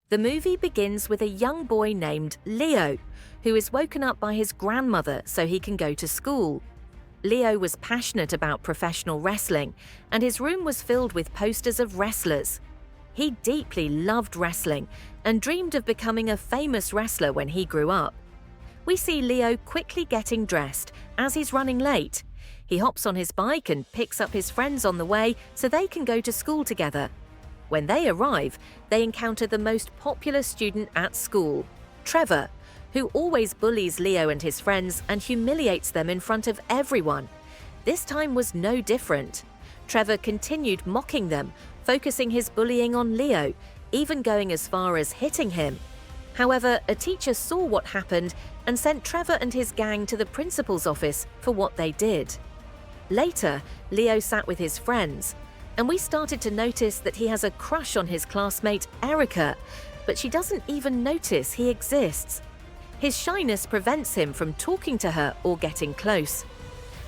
The movie begins with a young boy named Leo, who is woken up by his grandmother so he can go to school. Leo was passionate about professional wrestling, and his room was filled with posters of wrestlers. He deeply loved wrestling and dreamed of becoming a famous wrestler when he grew up. We see Leo quickly getting dressed as he's running late. He hops on his bike and picks up his friends on the way so they can go to school together. When they arrive, they encounter the most popular student at school, Trevor, who always bullies Leo and his friends and humiliates them in front of everyone. This time was no different. Trevor continued mocking them, focusing his bullying on Leo, even going as far as hitting him. However, a teacher saw what happened and sent Trevor and his gang to the principal's office for what they did. Later, Leo sat with his friends, and we started to notice that he has a crush on his classmate Erica, but she doesn't even notice he exists. His shyness prevents him from talking to her or getting close.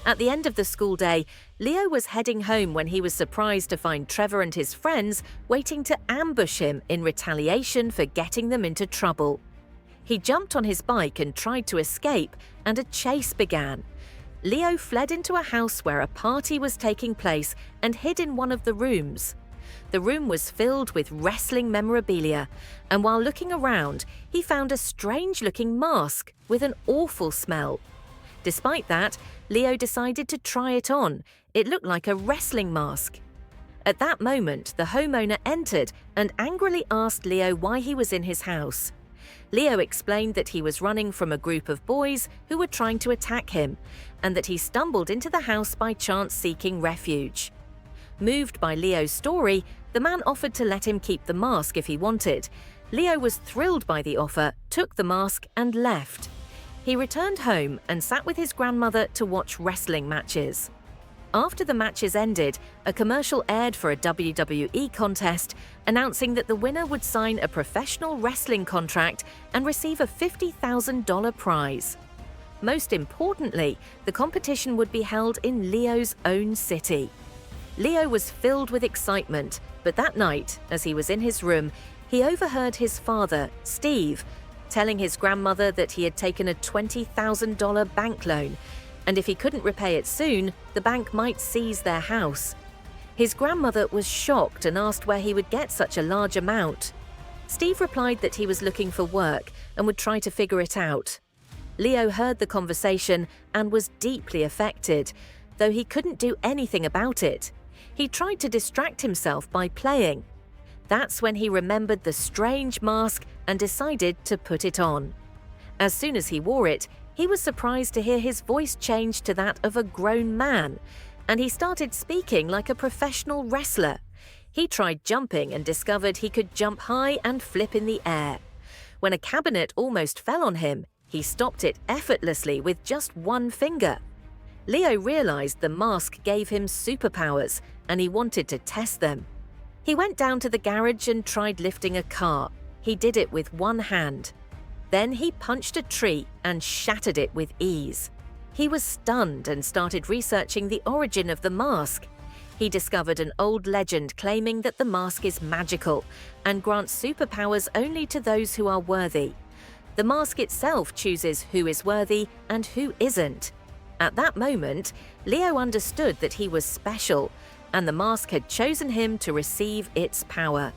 At the end of the school day, Leo was heading home when he was surprised to find Trevor and his friends waiting to ambush him in retaliation for getting them into trouble. He jumped on his bike and tried to escape, and a chase began. Leo fled into a house where a party was taking place and hid in one of the rooms. The room was filled with wrestling memorabilia, and while looking around, he found a strange-looking mask with an awful smell. Despite that, Leo decided to try it on. It looked like a wrestling mask. At that moment, the homeowner entered and angrily asked Leo why he was in his house. Leo explained that he was running from a group of boys who were trying to attack him, and that he stumbled into the house by chance seeking refuge. Moved by Leo's story, the man offered to let him keep the mask if he wanted. Leo was thrilled by the offer, took the mask, and left. He returned home and sat with his grandmother to watch wrestling matches. After the matches ended, a commercial aired for a WWE contest, announcing that the winner would sign a professional wrestling contract and receive a $50,000 prize. Most importantly, the competition would be held in Leo's own city. Leo was filled with excitement, but that night, as he was in his room, he overheard his father, Steve, telling his grandmother that he had taken a $20,000 bank loan, and if he couldn't repay it soon, the bank might seize their house. His grandmother was shocked and asked where he would get such a large amount. Steve replied that he was looking for work and would try to figure it out. Leo heard the conversation and was deeply affected, though he couldn't do anything about it. He tried to distract himself by playing. That's when he remembered the strange mask and decided to put it on. As soon as he wore it, he was surprised to hear his voice change to that of a grown man, and he started speaking like a professional wrestler. He tried jumping and discovered he could jump high and flip in the air. When a cabinet almost fell on him, he stopped it effortlessly with just one finger. Leo realized the mask gave him superpowers, and he wanted to test them. He went down to the garage and tried lifting a car. He did it with one hand. Then he punched a tree and shattered it with ease. He was stunned and started researching the origin of the mask. He discovered an old legend claiming that the mask is magical and grants superpowers only to those who are worthy. The mask itself chooses who is worthy and who isn't. At that moment, Leo understood that he was special, and the mask had chosen him to receive its power.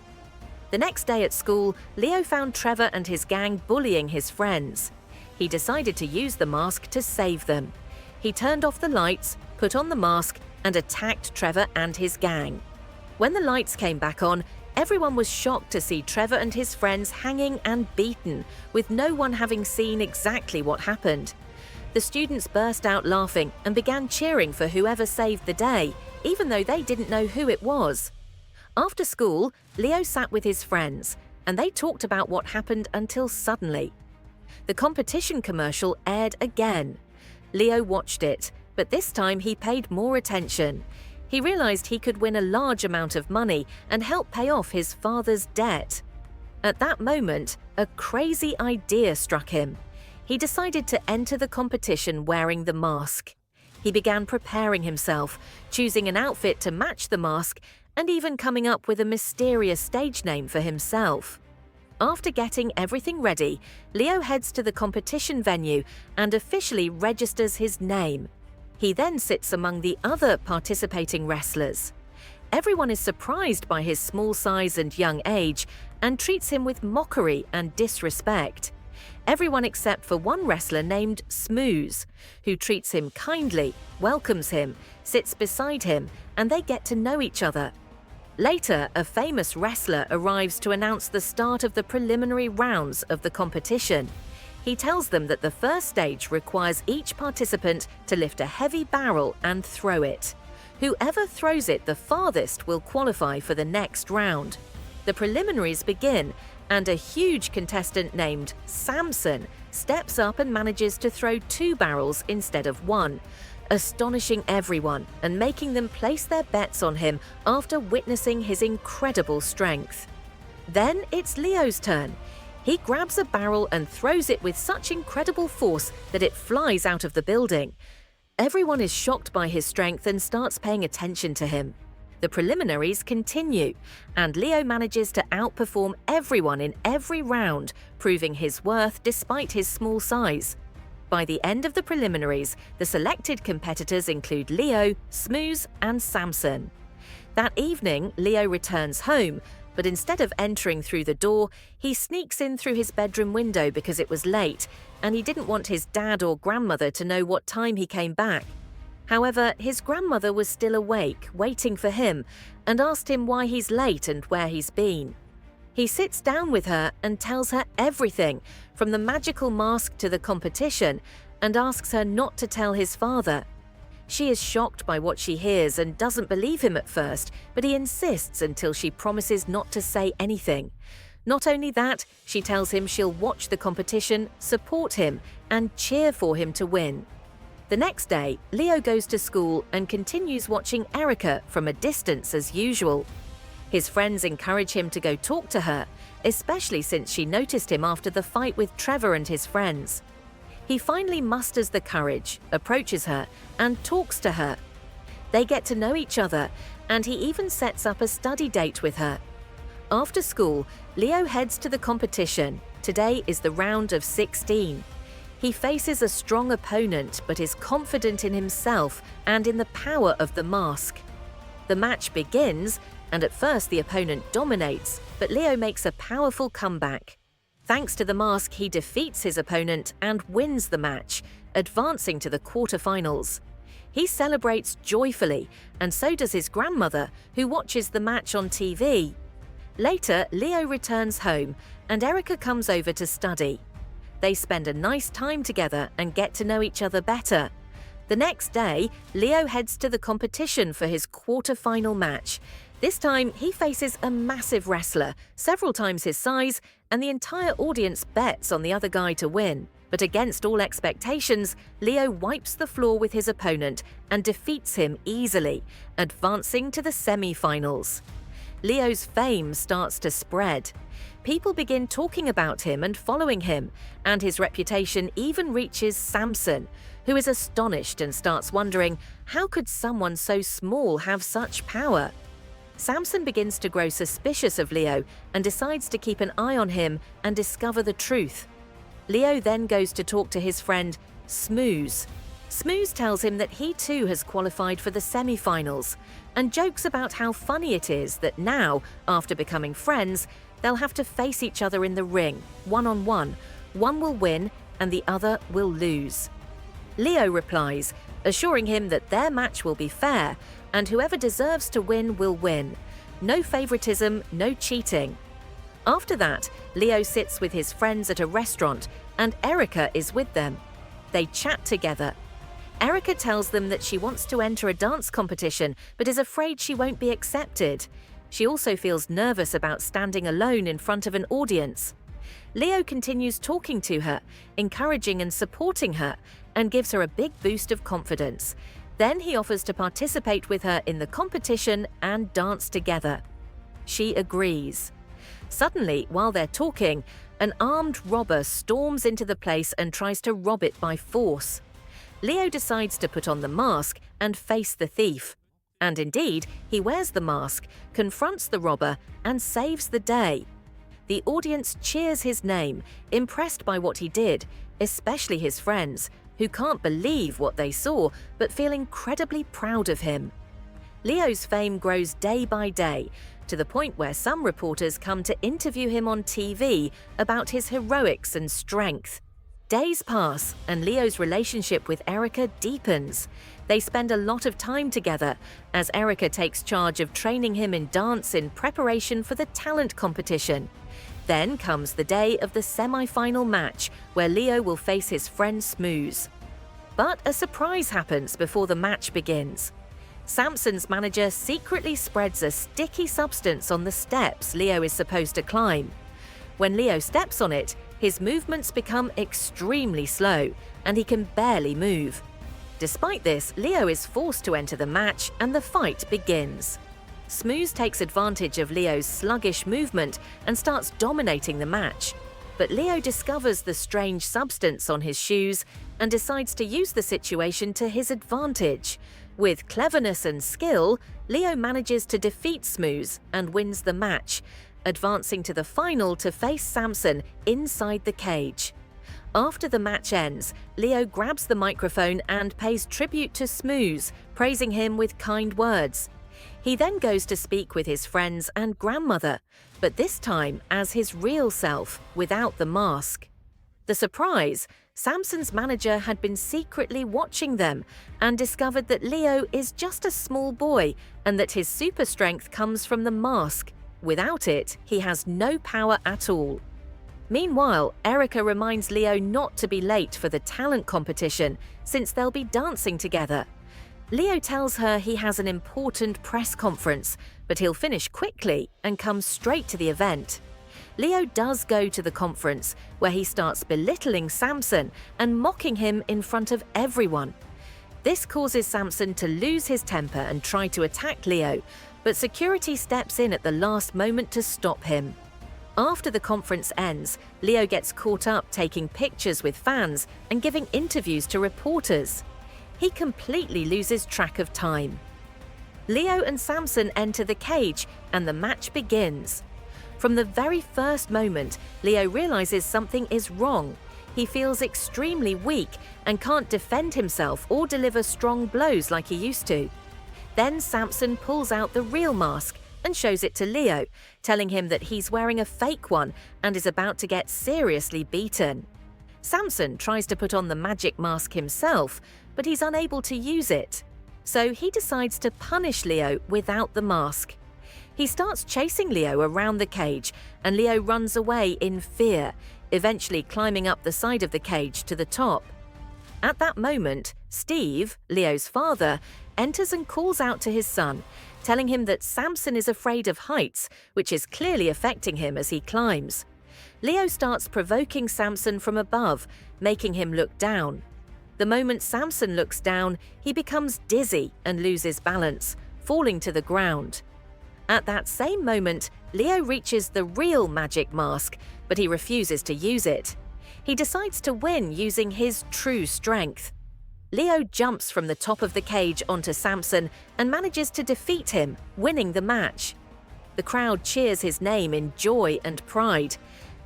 The next day at school, Leo found Trevor and his gang bullying his friends. He decided to use the mask to save them. He turned off the lights, put on the mask, and attacked Trevor and his gang. When the lights came back on, everyone was shocked to see Trevor and his friends hanging and beaten, with no one having seen exactly what happened. The students burst out laughing and began cheering for whoever saved the day, even though they didn't know who it was. After school, Leo sat with his friends, and they talked about what happened until suddenly. The competition commercial aired again. Leo watched it, but this time he paid more attention. He realized he could win a large amount of money and help pay off his father's debt. At that moment, a crazy idea struck him. He decided to enter the competition wearing the mask. He began preparing himself, choosing an outfit to match the mask, and even coming up with a mysterious stage name for himself. After getting everything ready, Leo heads to the competition venue and officially registers his name. He then sits among the other participating wrestlers. Everyone is surprised by his small size and young age and treats him with mockery and disrespect. Everyone except for one wrestler named Smooze, who treats him kindly, welcomes him, sits beside him, and they get to know each other. Later, a famous wrestler arrives to announce the start of the preliminary rounds of the competition. He tells them that the first stage requires each participant to lift a heavy barrel and throw it. Whoever throws it the farthest will qualify for the next round. The preliminaries begin, and a huge contestant named Samson steps up and manages to throw 2 barrels instead of 1, astonishing everyone and making them place their bets on him after witnessing his incredible strength. Then it's Leo's turn. He grabs a barrel and throws it with such incredible force that it flies out of the building. Everyone is shocked by his strength and starts paying attention to him. The preliminaries continue, and Leo manages to outperform everyone in every round, proving his worth despite his small size. By the end of the preliminaries, the selected competitors include Leo, Smooze, and Samson. That evening, Leo returns home, but instead of entering through the door, he sneaks in through his bedroom window because it was late, and he didn't want his dad or grandmother to know what time he came back. However, his grandmother was still awake, waiting for him, and asked him why he's late and where he's been. He sits down with her and tells her everything, from the magical mask to the competition, and asks her not to tell his father. She is shocked by what she hears and doesn't believe him at first, but he insists until she promises not to say anything. Not only that, she tells him she'll watch the competition, support him, and cheer for him to win. The next day, Leo goes to school and continues watching Erica from a distance as usual. His friends encourage him to go talk to her, especially since she noticed him after the fight with Trevor and his friends. He finally musters the courage, approaches her, and talks to her. They get to know each other, and he even sets up a study date with her. After school, Leo heads to the competition. Today is the round of 16. He faces a strong opponent but is confident in himself and in the power of the mask. The match begins, and at first the opponent dominates, but Leo makes a powerful comeback. Thanks to the mask, he defeats his opponent and wins the match, advancing to the quarterfinals. He celebrates joyfully, and so does his grandmother, who watches the match on TV. Later, Leo returns home, and Erica comes over to study. They spend a nice time together and get to know each other better. The next day, Leo heads to the competition for his quarterfinal match. This time, he faces a massive wrestler, several times his size, and the entire audience bets on the other guy to win. But against all expectations, Leo wipes the floor with his opponent and defeats him easily, advancing to the semi-finals. Leo's fame starts to spread. People begin talking about him and following him, and his reputation even reaches Samson, who is astonished and starts wondering, how could someone so small have such power? Samson begins to grow suspicious of Leo and decides to keep an eye on him and discover the truth. Leo then goes to talk to his friend, Smooze. Smooze tells him that he too has qualified for the semi-finals, and jokes about how funny it is that now, after becoming friends, they'll have to face each other in the ring, one-on-one. One will win and the other will lose. Leo replies, assuring him that their match will be fair and whoever deserves to win will win. No favoritism, no cheating. After that, Leo sits with his friends at a restaurant and Erica is with them. They chat together. Erica tells them that she wants to enter a dance competition but is afraid she won't be accepted. She also feels nervous about standing alone in front of an audience. Leo continues talking to her, encouraging and supporting her, and gives her a big boost of confidence. Then he offers to participate with her in the competition and dance together. She agrees. Suddenly, while they're talking, an armed robber storms into the place and tries to rob it by force. Leo decides to put on the mask and face the thief. And indeed, he wears the mask, confronts the robber, and saves the day. The audience cheers his name, impressed by what he did, especially his friends, who can't believe what they saw but feel incredibly proud of him. Leo's fame grows day by day, to the point where some reporters come to interview him on TV about his heroics and strength. Days pass, and Leo's relationship with Erica deepens. They spend a lot of time together, as Erica takes charge of training him in dance in preparation for the talent competition. Then comes the day of the semi-final match, where Leo will face his friend Smooth. But a surprise happens before the match begins. Samson's manager secretly spreads a sticky substance on the steps Leo is supposed to climb. When Leo steps on it, his movements become extremely slow, and he can barely move. Despite this, Leo is forced to enter the match, and the fight begins. Smooth takes advantage of Leo's sluggish movement and starts dominating the match. But Leo discovers the strange substance on his shoes and decides to use the situation to his advantage. With cleverness and skill, Leo manages to defeat Smooth and wins the match, advancing to the final to face Samson inside the cage. After the match ends, Leo grabs the microphone and pays tribute to Smooth, praising him with kind words. He then goes to speak with his friends and grandmother, but this time as his real self, without the mask. The surprise, Samson's manager had been secretly watching them and discovered that Leo is just a small boy and that his super strength comes from the mask. Without it, he has no power at all. Meanwhile, Erica reminds Leo not to be late for the talent competition since they'll be dancing together. Leo tells her he has an important press conference, but he'll finish quickly and come straight to the event. Leo does go to the conference, where he starts belittling Samson and mocking him in front of everyone. This causes Samson to lose his temper and try to attack Leo, but security steps in at the last moment to stop him. After the conference ends, Leo gets caught up taking pictures with fans and giving interviews to reporters. He completely loses track of time. Leo and Samson enter the cage and the match begins. From the very first moment, Leo realizes something is wrong. He feels extremely weak and can't defend himself or deliver strong blows like he used to. Then Samson pulls out the real mask and shows it to Leo, telling him that he's wearing a fake one and is about to get seriously beaten. Samson tries to put on the magic mask himself, but he's unable to use it. So he decides to punish Leo without the mask. He starts chasing Leo around the cage, and Leo runs away in fear, eventually climbing up the side of the cage to the top. At that moment, Steve, Leo's father, enters and calls out to his son, telling him that Samson is afraid of heights, which is clearly affecting him as he climbs. Leo starts provoking Samson from above, making him look down. The moment Samson looks down, he becomes dizzy and loses balance, falling to the ground. At that same moment, Leo reaches the real magic mask, but he refuses to use it. He decides to win using his true strength. Leo jumps from the top of the cage onto Samson and manages to defeat him, winning the match. The crowd cheers his name in joy and pride.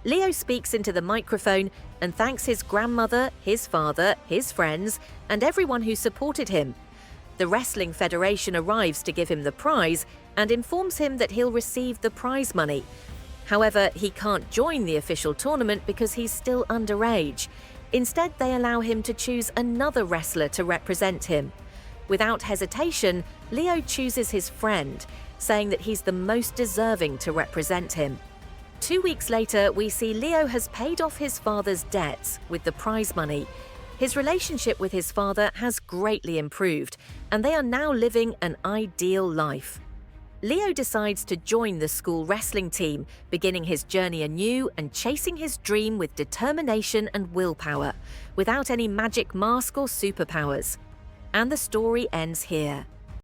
Leo speaks into the microphone and thanks his grandmother, his father, his friends, and everyone who supported him. The Wrestling Federation arrives to give him the prize and informs him that he'll receive the prize money. However, he can't join the official tournament because he's still underage. Instead, they allow him to choose another wrestler to represent him. Without hesitation, Leo chooses his friend, saying that he's the most deserving to represent him. 2 weeks later, we see Leo has paid off his father's debts with the prize money. His relationship with his father has greatly improved, and they are now living an ideal life. Leo decides to join the school wrestling team, beginning his journey anew and chasing his dream with determination and willpower, without any magic mask or superpowers. And the story ends here.